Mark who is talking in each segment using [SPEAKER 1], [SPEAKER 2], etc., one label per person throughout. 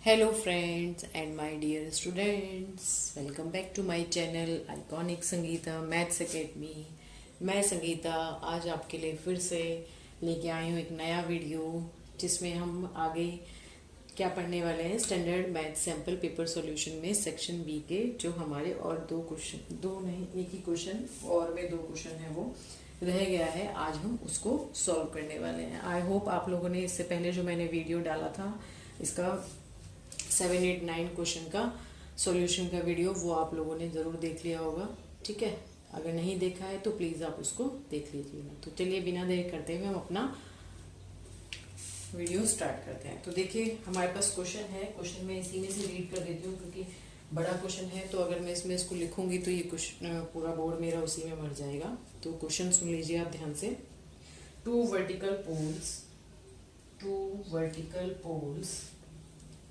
[SPEAKER 1] Hello friends and my dear students, welcome back to my channel iconic Sangeeta maths academy. मैं संगीता आज आपके लिए फिर से लेके आई हूँ एक नया वीडियो जिसमें हम आगे क्या पढ़ने वाले हैं। Standard math sample paper solution में सेक्शन बी के जो हमारे और दो क्वेश्चन, दो नहीं एक ही क्वेश्चन और में दो क्वेश्चन है वो रह गया है। आज हम उसको सॉल्व करने वाले हैं। आई होप आप लोगों ने इससे पहले जो मैंने वीडियो डाला था इसका 7, 8, 9 क्वेश्चन का सॉल्यूशन का वीडियो वो आप लोगों ने ज़रूर देख लिया होगा। ठीक है, अगर नहीं देखा है तो प्लीज़ आप उसको देख लीजिएगा। तो चलिए बिना देर करते हुए हम अपना वीडियो स्टार्ट करते हैं। तो देखिए हमारे पास क्वेश्चन है। क्वेश्चन मैं इसी में से रीड कर देती हूँ क्योंकि बड़ा क्वेश्चन है, तो अगर मैं इसमें इसको लिखूंगी तो ये क्वेश्चन पूरा बोर्ड मेरा उसी में मर जाएगा। तो क्वेश्चन सुन लीजिए आप ध्यान से। Two vertical poles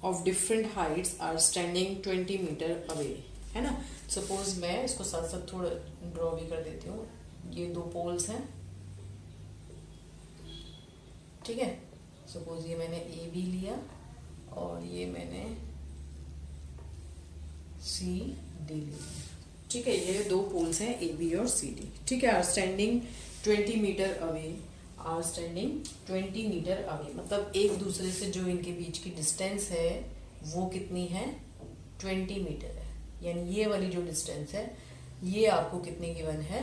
[SPEAKER 1] of different heights are standing 20 metre away, है ना। सपोज मैं इसको साथ साथ थोड़ा ड्रॉ भी कर देती हूँ। ये दो पोल्स हैं, ठीक है। सपोज ये मैंने ए बी लिया और ये मैंने सी डी लिया, ठीक है। ये दो पोल्स हैं ए बी और सी डी, ठीक है। Are standing 20 metre away, are standing 20 metre away मतलब एक दूसरे से जो इनके बीच की डिस्टेंस है वो कितनी है, 20 मीटर है। यानी ये वाली जो डिस्टेंस है ये आपको कितनी गिवन है,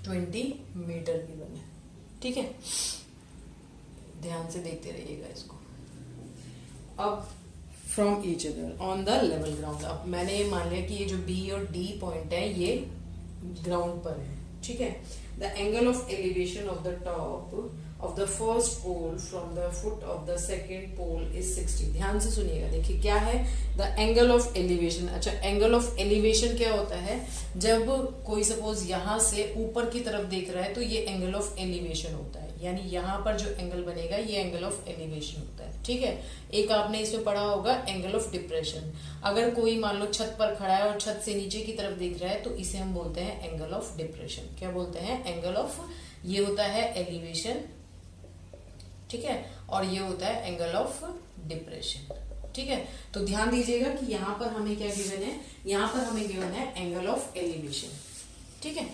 [SPEAKER 1] 20 मीटर गिवन है, ठीक है। ध्यान से देखते रहिएगा इसको। अब from each other on the level ground, अब मैंने ये मान लिया कि ये जो बी और डी पॉइंट है ये ग्राउंड पर है, ठीक है। The angle of elevation of the top of the first pole from the foot of the second pole is 60। ध्यान से सुनिएगा। देखिए क्या है the angle of elevation। अच्छा, angle of elevation क्या होता है, जब कोई सपोज यहाँ से ऊपर की तरफ देख रहा है तो ये angle of elevation होता है। यानी यहाँ पर जो एंगल बनेगा ये एंगल ऑफ एलिवेशन होता है, ठीक है। एक आपने इसमें पढ़ा होगा एंगल ऑफ डिप्रेशन। अगर कोई मान लो छत पर खड़ा है और छत से नीचे की तरफ देख रहा है तो इसे हम बोलते हैं एंगल ऑफ डिप्रेशन। क्या बोलते हैं, एंगल ऑफ, ये होता है एलिवेशन, ठीक है, और ये होता है एंगल ऑफ डिप्रेशन, ठीक है। तो ध्यान दीजिएगा कि यहाँ पर हमें क्या गिवन है, यहाँ पर हमें गिवन है एंगल ऑफ एलिवेशन, ठीक है।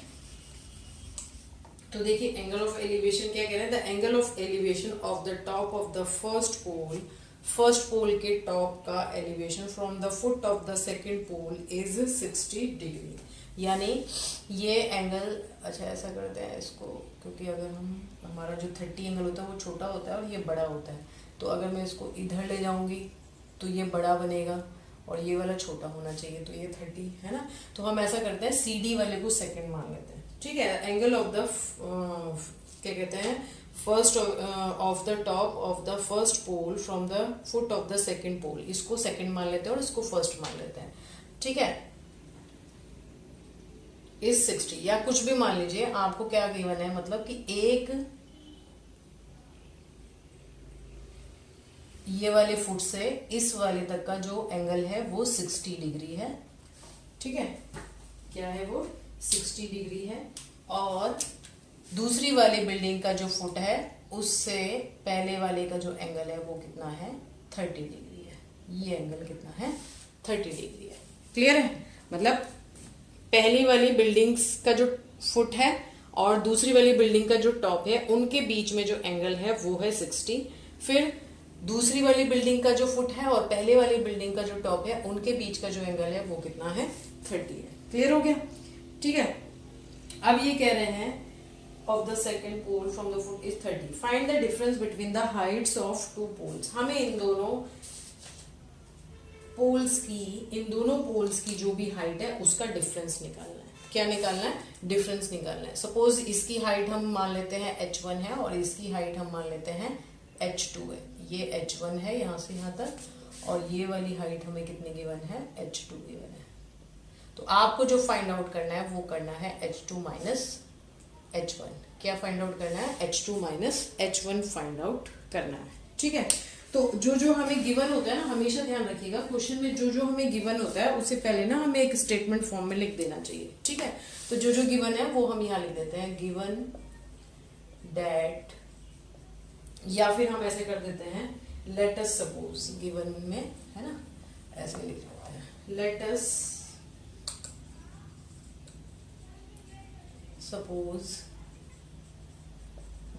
[SPEAKER 1] तो देखिए एंगल ऑफ एलिवेशन क्या कह रहे हैं, the angle of elevation of the top of the first pole के टॉप का elevation from the foot of the second pole is 60 degree. यानी ये एंगल, अच्छा ऐसा करते हैं इसको, क्योंकि अगर हमारा जो 30 एंगल होता है वो छोटा होता है और ये बड़ा होता है, तो अगर मैं इसको इधर ले जाऊंगी तो ये बड़ा बनेगा और ये वाला छोटा होना चाहिए, तो ये 30 है ना। तो हम ऐसा करते हैं सी डी वाले को सेकंड मान लेते हैं, ठीक है। एंगल ऑफ द क्या कहते हैं, first of the top of the first pole from the foot of the second pole, इसको सेकंड मान लेते हैं और इसको फर्स्ट मान लेते हैं, ठीक है। इस 60 या कुछ भी मान लीजिए, आपको क्या गिवन है, मतलब कि एक ये वाले फुट से इस वाले तक का जो एंगल है वो 60 डिग्री है, ठीक है। क्या है वो, 60 डिग्री है। और दूसरी वाली बिल्डिंग का जो फुट है उससे पहले वाले का जो एंगल है वो कितना है, 30 डिग्री है। ये एंगल कितना है, 30 डिग्री है। क्लियर है, मतलब पहली वाली बिल्डिंग्स का जो फुट है और दूसरी वाली बिल्डिंग का जो टॉप है उनके बीच में जो एंगल है वो है 60। फिर दूसरी वाली बिल्डिंग का जो फुट है और पहले वाली बिल्डिंग का जो टॉप है उनके बीच का जो एंगल है वो कितना है, 30 है। क्लियर हो गया, ठीक है। अब ये कह रहे हैं of the second pole from the foot is 30, find the difference between the heights of two poles. हमें इन दोनों पोल्स की जो भी हाइट है उसका डिफरेंस निकालना है। क्या निकालना है, डिफरेंस निकालना है। सपोज इसकी हाइट हम मान लेते हैं h1 है और इसकी हाइट हम मान लेते हैं h2 है। ये h1 है यहाँ से यहाँ तक और ये वाली हाइट हमें कितनी गिवन है, h2 गिवन है। तो आपको जो फाइंड आउट करना है वो करना है h2 माइनस h1। क्या फाइंड आउट करना है, h2 minus h1 find out करना है, ठीक है। तो जो हमें गिवन होता है ना, हमेशा ध्यान रखिएगा क्वेश्चन में जो हमें गिवन होता है उससे पहले ना हमें एक स्टेटमेंट फॉर्म में लिख देना चाहिए, ठीक है। तो जो गिवन है वो हम यहाँ लिख देते हैं, गिवन दैट, या फिर हम ऐसे कर देते हैं लेट अस सपोज गिवन में है ना, ऐसे लिख लेते हैं, let us suppose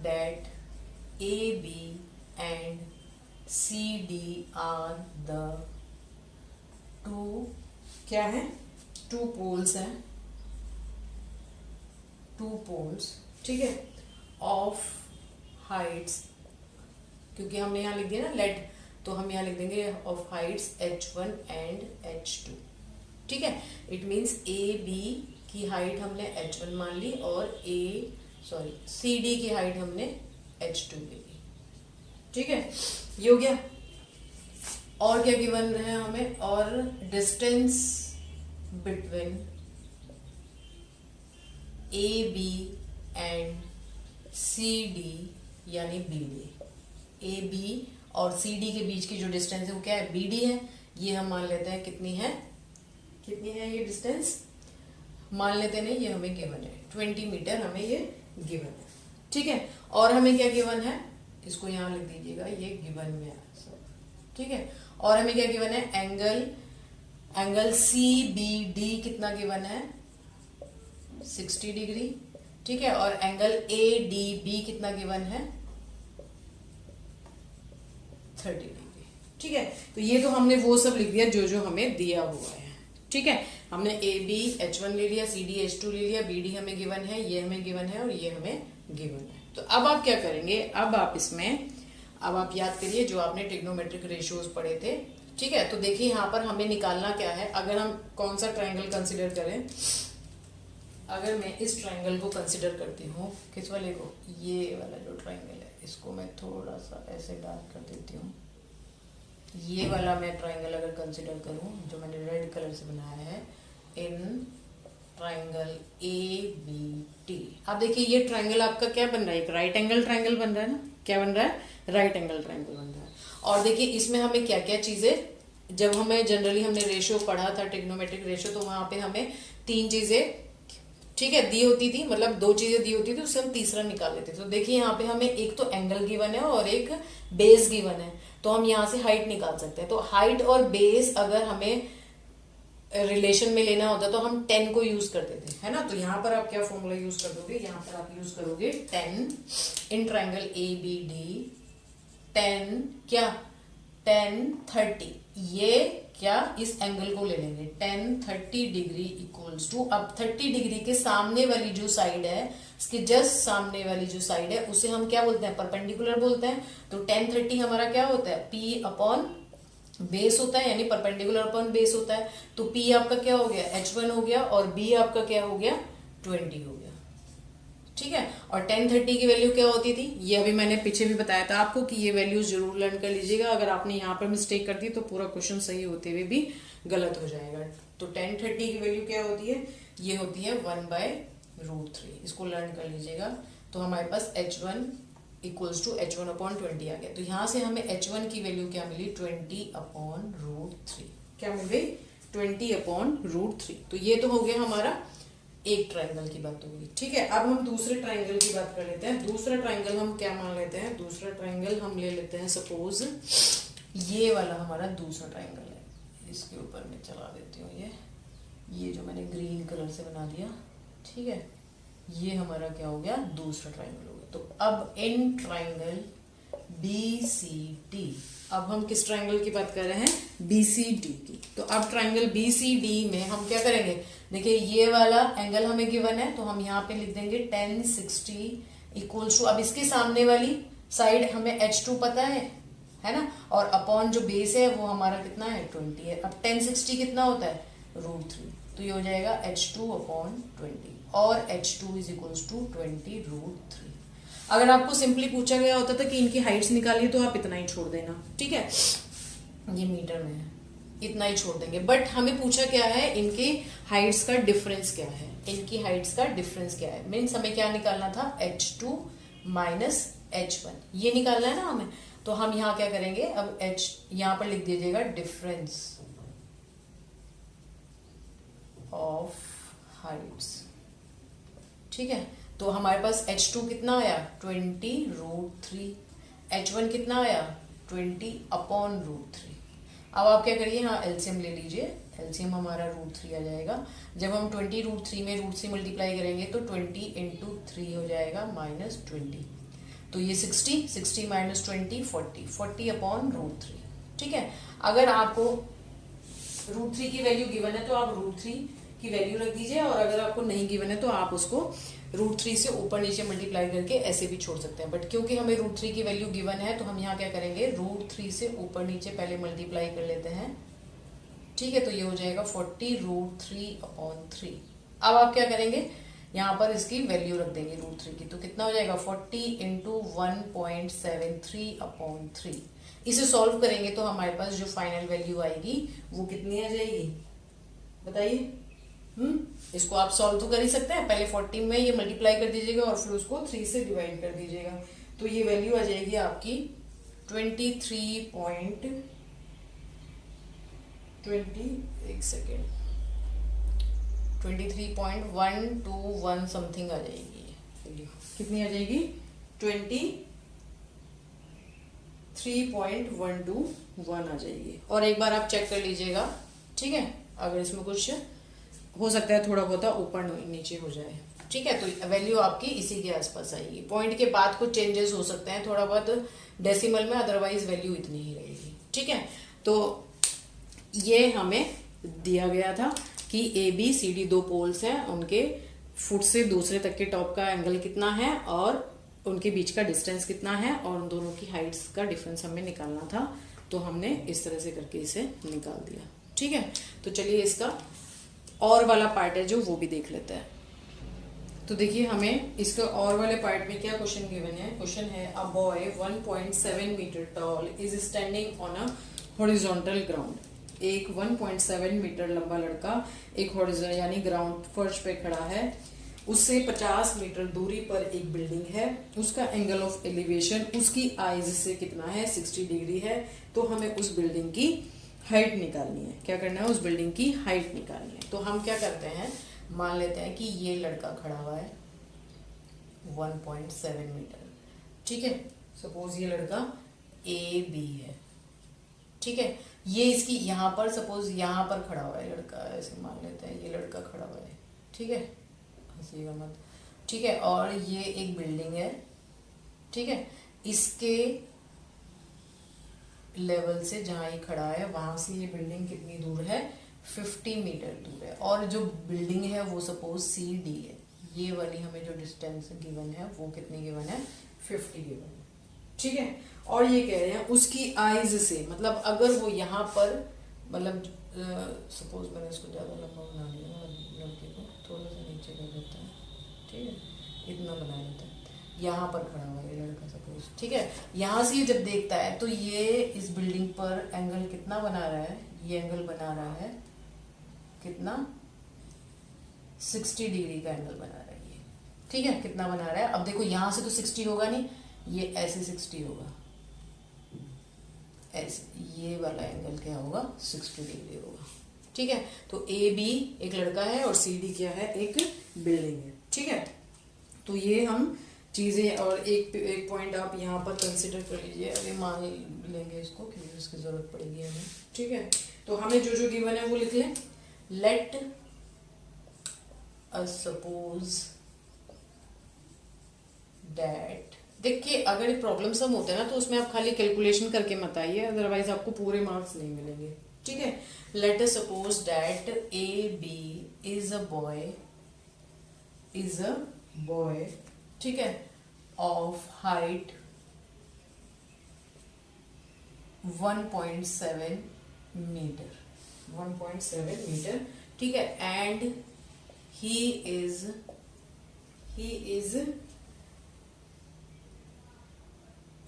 [SPEAKER 1] that A B and C D are the two, क्या है, टू पोल्स हैं, टू पोल्स, ठीक है, ऑफ हाइट्स, क्योंकि हमने यहाँ लिख दिया ना लेट, तो हम यहाँ लिख देंगे of Heights h1 and h2, ठीक है। इट मीन्स ए बी की हाइट हमने h1 मान ली और सी डी की हाइट हमने h2 ले ली, ठीक है, ये हो गया। और क्या गिवन है हमें, और distance between A B and C D यानी बी डी, ए बी और सी डी के बीच की जो डिस्टेंस है वो क्या है, बी डी है। ये हम मान लेते हैं कितनी है, कितनी है ये डिस्टेंस, मान लेते हैं, ये हमें गिवन है 20 मीटर, हमें ये गिवन है, ठीक है। और हमें क्या गिवन है, इसको यहाँ लिख दीजिएगा, ये गिवन में है सब, ठीक है। और हमें क्या गिवन है, एंगल सी बी डी कितना गिवन है, 60 डिग्री, ठीक है। और एंगल ए डी बी कितना गिवन है, 30 डिग्री, ठीक है। तो ये तो हमने वो सब लिख दिया जो जो हमें दिया हुआ है, ठीक है। हमने ए बी h1 ले लिया, सी डी h2 ले लिया, बी डी हमें गिवन है, ये हमें गिवन है और ये हमें गिवन है। तो अब आप क्या करेंगे, अब आप इसमें, अब आप याद करिए जो आपने ट्रिग्नोमेट्रिक रेशियोज पढ़े थे, ठीक है। तो देखिए यहाँ पर हमें निकालना क्या है, अगर हम कौन सा ट्रायंगल कंसिडर करें, अगर मैं इस ट्रायंगल को कंसिडर करती हूँ, किस वाले को, ये वाला जो ट्रायंगल है, इसको मैं थोड़ा सा ऐसे डार्क कर देती हूँ, ये वाला मैं ट्रायंगल अगर कंसिडर करूँ जो मैंने रेड कलर से बनाया है, in triangle A B T, अब देखिए ये ट्रायंगल आपका क्या बन रहा है, एक राइट एंगल ट्रायंगल बन रहा है ना, क्या बन रहा है, राइट एंगल ट्रायंगल बन रहा है। और देखिए इसमें हमें क्या क्या चीजें, जब हमें जनरली हमने रेशियो पढ़ा था, ट्रिग्नोमेट्रिक रेशियो, तो वहां पे हमें 3 चीजें, ठीक है, दी होती थी, मतलब 2 चीजें दी होती थी, उससे हम तीसरा निकाल लेते थे। तो देखिए यहाँ पे हमें एक तो एंगल गिवन है और एक बेस गिवन है, तो हम यहाँ से हाइट निकाल सकते हैं। तो हाइट और बेस अगर हमें रिलेशन में लेना होता तो हम 10 को यूज करते थे, है ना। तो यहाँ पर आप क्या फॉर्मूला यूज कर दोगे, यहाँ पर आप यूज करोगे 10 in triangle A B D, 10 क्या, 10 30, ये क्या, इस एंगल को ले लेंगे 10 30 डिग्री इक्वल्स टू, अब 30 डिग्री के सामने वाली जो साइड है, इसके जस्ट सामने वाली जो साइड है, उसे हम क्या बोलते हैं, परपेंडिकुलर बोलते हैं। तो 10 30 हमारा क्या होता है, P अपॉन बेस होता है, यानी परपेंडिकुलर अपॉन बेस होता है। तो P आपका क्या हो गया, h1 हो गया, और B आपका क्या हो गया, 20 हो गया, ठीक है। और 10 30 की वैल्यू क्या होती थी, ये अभी मैंने पीछे भी बताया था आपको कि ये वैल्यूज जरूर लर्न कर लीजिएगा, अगर आपने यहाँ पर मिस्टेक कर दी तो पूरा क्वेश्चन सही होते हुए भी गलत हो जाएगा। तो 10 30 की वैल्यू क्या होती है, ये होती है 1/√3, इसको लर्न कर लीजिएगा। तो हमारे पास h1 equals to h1 upon 20 आ गया। तो यहाँ से हमें h1 की वैल्यू क्या मिली, 20/√3, क्या मिल गई, 20/√3। तो ये तो हो गया हमारा एक ट्रायंगल की बात होगी, ठीक है। अब हम दूसरे ट्रायंगल की बात कर लेते हैं। दूसरा ट्रायंगल हम क्या मान लेते हैं, दूसरा ट्रायंगल हम ले लेते हैं, सपोज ये वाला हमारा दूसरा ट्रायंगल है, इसके ऊपर मैं चला देती हूँ, ये जो मैंने ग्रीन कलर से बना दिया, ठीक है। ये हमारा क्या हो गया, दूसरा ट्रायंगल हो गया। तो अब इन ट्रायंगल BCD, अब हम किस ट्रायंगल की बात कर रहे हैं, BCD की। तो अब ट्रायंगल BCD में हम क्या करेंगे, देखिए ये वाला एंगल हमें गिवन है, तो हम यहाँ पे लिख देंगे 10 60 इक्वल्स टू, अब इसके सामने वाली साइड हमें h2 पता है ना, और अपॉन जो बेस है वो हमारा कितना है, 20 है। अब 10 60 कितना होता है, √3, तो ये हो जाएगा h2 अपॉन 20, और h2 इज इक्वल्स टू 20√3। अगर आपको सिंपली पूछा गया होता था कि इनकी हाइट्स निकालिए, तो आप इतना ही छोड़ देना, ठीक है, ये मीटर में है, इतना ही छोड़ देंगे। बट हमें पूछा क्या है, इनकी हाइट्स का डिफरेंस क्या है, इनकी हाइट्स का डिफरेंस क्या है, मीन्स हमें क्या निकालना था, h2 माइनस h1, ये निकालना है ना हमें। तो हम यहाँ क्या करेंगे, अब h यहाँ पर लिख दीजिएगा डिफरेंस ऑफ हाइट्स, ठीक है। तो हमारे पास h2 कितना आया, 20√3, h1 कितना आया, 20 अपॉन √3। अब आप क्या करिए, हाँ एलसीएम ले लीजिए, एलसीएम हमारा √3 आ जाएगा। जब हम 20 √3 में √3 मल्टीप्लाई करेंगे तो 20 इंटू 3 हो जाएगा -20। तो ये 60 माइनस 20 40 अपॉन √3। ठीक है, अगर आपको √3 की वैल्यू गिवन है तो आप √3 की वैल्यू रख दीजिए, और अगर आपको नहीं गिवन है तो आप उसको √3 से ऊपर नीचे मल्टीप्लाई करके ऐसे भी छोड़ सकते हैं। बट क्योंकि हमें √3 की वैल्यू गिवन है तो हम यहाँ क्या करेंगे, √3 से ऊपर नीचे पहले मल्टीप्लाई कर लेते हैं। ठीक है, तो ये हो जाएगा 40 √3 अपॉन 3। अब आप क्या करेंगे, यहाँ पर इसकी वैल्यू रख देंगे √3 की, तो कितना हो जाएगा 40 इंटू 1.73 अपॉन 3। इसे सॉल्व करेंगे तो हमारे पास जो फाइनल वैल्यू आएगी वो कितनी आ जाएगी, बताइए। इसको आप सॉल्व तो कर ही सकते हैं, पहले 40 में ये मल्टीप्लाई कर दीजिएगा और फिर उसको 3 से डिवाइड कर दीजिएगा, तो ये वैल्यू आ जाएगी आपकी 23.121 समथिंग आ जाएगी। वैल्यू कितनी आ जाएगी, 23.121 आ जाएगी। और एक बार आप चेक कर लीजिएगा, ठीक है, अगर इसमें कुछ हो सकता है थोड़ा बहुत ऊपर नीचे हो जाए। ठीक है, तो वैल्यू आपकी इसी के आसपास आएगी। पॉइंट के बाद कुछ चेंजेस हो सकते हैं थोड़ा बहुत डेसिमल में, अदरवाइज वैल्यू इतनी ही रहेगी। ठीक है, तो ये हमें दिया गया था कि ABCD 2 पोल्स हैं, उनके फुट से दूसरे तक के टॉप का एंगल कितना है और उनके बीच का डिस्टेंस कितना है, और उन दोनों की हाइट्स का डिफरेंस हमें निकालना था। तो हमने इस तरह से करके इसे निकाल दिया। ठीक है, तो चलिए इसका और वाला पार्ट है जो वो भी देख लेते हैं। तो देखिए हमें इसके और वाले पार्ट में क्या क्वेश्चन गिवन है। क्वेश्चन है, a boy 1.7 metre tall is standing on a horizontal ground. एक 1.7 मीटर लंबा लड़का एक हॉरिजॉन्टल यानी ग्राउंड फर्श पे खड़ा है, उससे 50 मीटर दूरी पर एक बिल्डिंग है, उसका एंगल ऑफ एलिवेशन उसकी आईज से कितना है, 60 डिग्री है। तो हमें उस बिल्डिंग की हाइट निकालनी है। क्या करना है, उस बिल्डिंग की हाइट निकालनी है। तो हम क्या करते हैं, मान लेते हैं कि ये लड़का खड़ा हुआ है 1.7 मीटर। ठीक है, सपोज ये लड़का AB है। ठीक है, ये इसकी यहाँ पर सपोज यहाँ पर खड़ा हुआ है लड़का, ऐसे मान लेते हैं ये लड़का खड़ा हुआ है। ठीक है, हंसीगा मत। ठीक है, और ये एक बिल्डिंग है। ठीक है, इसके लेवल से जहाँ ये खड़ा है वहां से ये बिल्डिंग कितनी दूर है, 50 मीटर दूर है। और जो बिल्डिंग है वो सपोज CD है। ये वाली हमें जो डिस्टेंस गिवन है वो कितनी गिवन है, 50 गिवन है। ठीक है, और ये कह रहे हैं उसकी आईज से, मतलब अगर वो यहाँ पर, मतलब सपोज मैंने इसको ज्यादा लंबा बना लिया, लड़के को थोड़ा सा नीचे कर देता है। ठीक है, इतना बना लेता है, यहाँ पर खड़ा हुआ है लड़का सपोज। ठीक है, यहाँ से जब देखता है तो ये इस बिल्डिंग पर एंगल कितना बना रहा है, ये एंगल बना रहा है कितना, 60 डिग्री का एंगल बना रहा है ये। ठीक है, कितना बना रहा है, अब देखो यहाँ से तो 60 होगा नहीं, ये ऐसे 60 होगा, ऐसे ये वाला एंगल क्या होगा, 60 डिग्री होगा। ठीक है, तो AB एक लड़का है और CD क्या है, एक बिल्डिंग है। ठीक है, तो ये हम चीजें, और एक पॉइंट आप यहाँ पर कंसिडर कर लीजिए, अभी मान लेंगे इसको क्योंकि इसकी जरूरत पड़ेगी हमें। ठीक है, तो हमें जो जो गिवन है वो लिख लें। लेट अस सपोज दैट, देखिए अगर प्रॉब्लम सम होते हैं ना तो उसमें आप खाली कैलकुलेशन करके मत आइए, अदरवाइज आपको पूरे मार्क्स नहीं मिलेंगे। ठीक है, late us suppose that AB is a boy, ठीक है, ऑफ हाइट 1.7 मीटर, 1.7 मीटर। ठीक है, and he is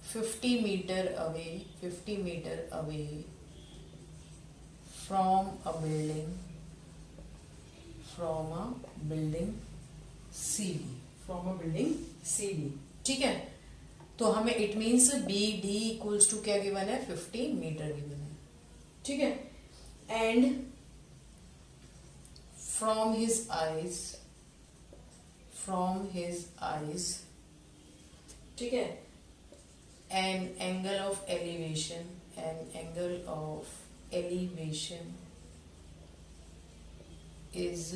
[SPEAKER 1] 50 meter away from a building CD। ठीक है, तो हमें it means BD equals to क्या गिवन है, 50 मीटर गिवन है। ठीक है, एंड from his eyes, ठीक है, an angle of elevation is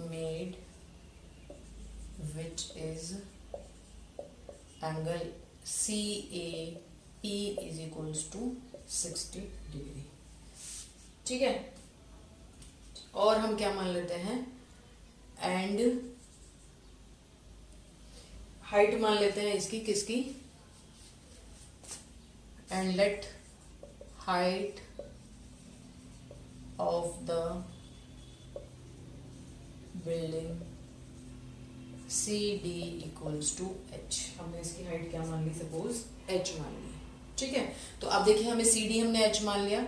[SPEAKER 1] made which is angle CAP is equals to 60 degree. ठीक है, और हम क्या मान लेते हैं, एंड हाइट मान लेते हैं इसकी, किसकी, and let height of the building CD equals to H। हमने इसकी हाइट क्या मान ली, सपोज H मान ली। ठीक है, तो अब देखिए हमें CD हमने H मान लिया,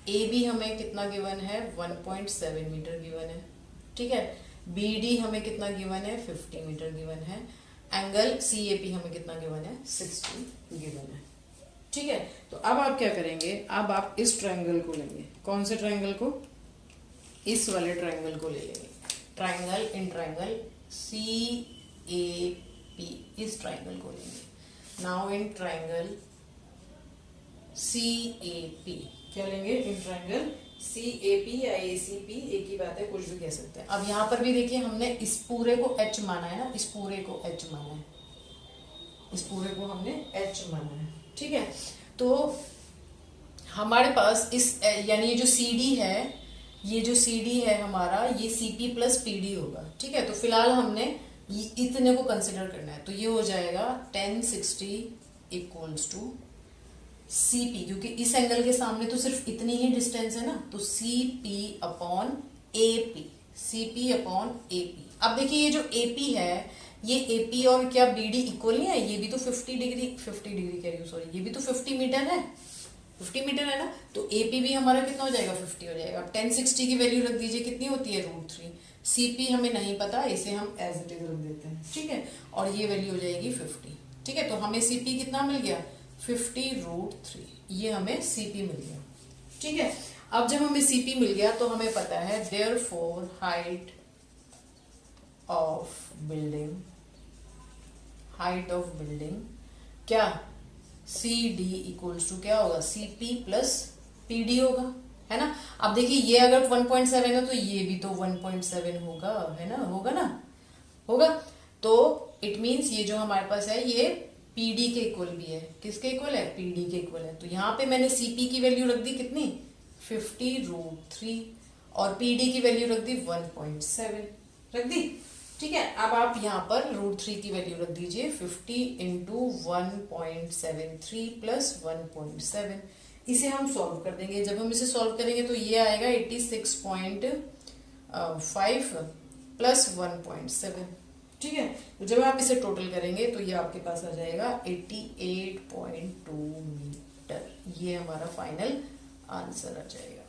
[SPEAKER 1] AB हमें कितना गिवन है, 1.7 मीटर गिवन है। ठीक है, BD हमें कितना गिवन है, 50 मीटर गिवन है। एंगल CAP हमें कितना गिवन है, 60 गिवन है। ठीक है, तो अब आप क्या करेंगे, अब आप इस ट्रायंगल को लेंगे। कौन से ट्रायंगल को, इस वाले ट्रायंगल को ले लेंगे। ट्रायंगल इन ट्रायंगल CAP, इस ट्रायंगल को लेंगे। नाउ इन ट्रायंगल CAP क्या लेंगे, इन ट्रायंगल CAP या ACP, एक ही बात है, कुछ भी कह सकते हैं। अब यहाँ पर भी देखिए हमने इस पूरे को H माना है ना, इस पूरे को H माना है, इस पूरे को हमने H माना है। ठीक है, तो हमारे पास इस यानी ये जो CD है, ये जो CD है हमारा, ये CP प्लस PD होगा। ठीक है, तो फिलहाल हमने इतने को कंसिडर करना है, तो ये हो जाएगा 1060 इक्वल्स टू CP, क्योंकि इस एंगल के सामने तो सिर्फ इतनी ही डिस्टेंस है ना, तो CP upon AP, CP upon AP। अब देखिए ये जो AP है, ये AP और क्या BD इक्वल नहीं है, ये भी तो 50 डिग्री कह रही हूँ, सॉरी, ये भी तो 50 मीटर है, 50 मीटर है ना, तो AP भी हमारा कितना हो जाएगा, 50 हो जाएगा। अब 1060 की वैल्यू रख दीजिए, कितनी होती है, √3। CP हमें नहीं पता, इसे हम एज इट इज रख देते हैं। ठीक है, और ये वैल्यू हो जाएगी 50। ठीक है, तो हमें CP कितना मिल गया, 50√3, ये हमें CP मिल गया। ठीक है, अब जब हमें CP मिल गया तो हमें पता है देयरफॉर हाइट ऑफ बिल्डिंग क्या, CD इक्वल्स टू क्या होगा, CP प्लस PD होगा, है ना। अब देखिए ये अगर 1.7 है तो ये भी तो 1.7 होगा, है ना, होगा। तो इट मीन्स ये जो हमारे पास है ये PD के इक्वल भी है। किसके इक्वल है, PD के इक्वल है। तो यहाँ पे मैंने CP की वैल्यू रख दी कितनी, 50√3, और PD की वैल्यू रख दी 1.7 रख दी। ठीक है, अब आप यहाँ पर √3 की वैल्यू रख दीजिए, 50 इंटू 1.73 प्लस 1.7। इसे हम सॉल्व कर देंगे। जब हम इसे सॉल्व करेंगे तो ये आएगा 86.5 प्लस 1.7। ठीक है, तो जब आप इसे टोटल करेंगे तो ये आपके पास आ जाएगा 88.2 मीटर। ये हमारा फाइनल आंसर आ जाएगा।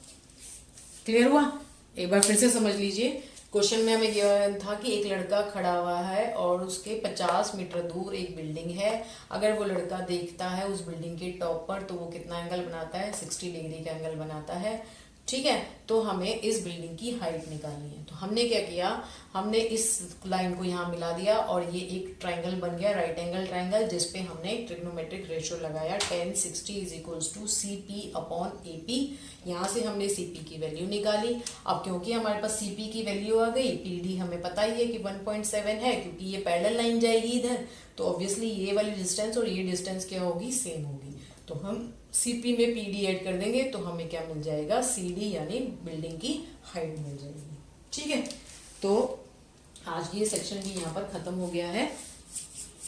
[SPEAKER 1] क्लियर हुआ, एक बार फिर से समझ लीजिए। क्वेश्चन में हमें गिवन था कि एक लड़का खड़ा हुआ है और उसके 50 मीटर दूर एक बिल्डिंग है। अगर वो लड़का देखता है उस बिल्डिंग के टॉप पर तो वो कितना एंगल बनाता है, 60 डिग्री का एंगल बनाता है। ठीक है, तो हमें इस बिल्डिंग की हाइट निकालनी है। तो हमने क्या किया, हमने इस लाइन को यहाँ मिला दिया और ये एक ट्राइंगल बन गया, राइट एंगल ट्राइंगल, जिसपे हमने एक ट्रिग्नोमेट्रिक रेशियो लगाया 1060 is equals to CP upon AP। यहाँ से हमने CP की वैल्यू निकाली। अब क्योंकि हमारे पास CP की वैल्यू आ गई, PD हमें पता ही है कि 1.7 है, क्योंकि ये पैरेलल लाइन जाएगी इधर, तो ऑब्वियसली ये वाली डिस्टेंस और ये डिस्टेंस क्या होगी, सेम होगी। तो हम CP में PD ऐड कर देंगे तो हमें क्या मिल जाएगा, CD यानी बिल्डिंग की हाइट मिल जाएगी। ठीक है, तो आज ये सेक्शन भी यहाँ पर खत्म हो गया है।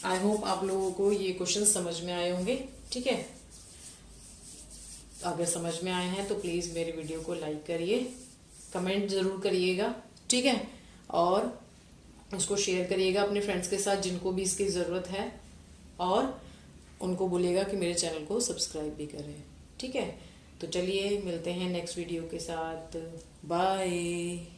[SPEAKER 1] आई होप आप लोगों को ये क्वेश्चन समझ में आए होंगे। ठीक है, अगर समझ में आए हैं तो प्लीज मेरे वीडियो को लाइक करिए, कमेंट जरूर करिएगा। ठीक है, और उसको शेयर करिएगा अपने फ्रेंड्स के साथ जिनको भी इसकी जरूरत है, और उनको बोलिएगा कि मेरे चैनल को सब्सक्राइब भी करें। ठीक है, तो चलिए मिलते हैं नेक्स्ट वीडियो के साथ। बाय।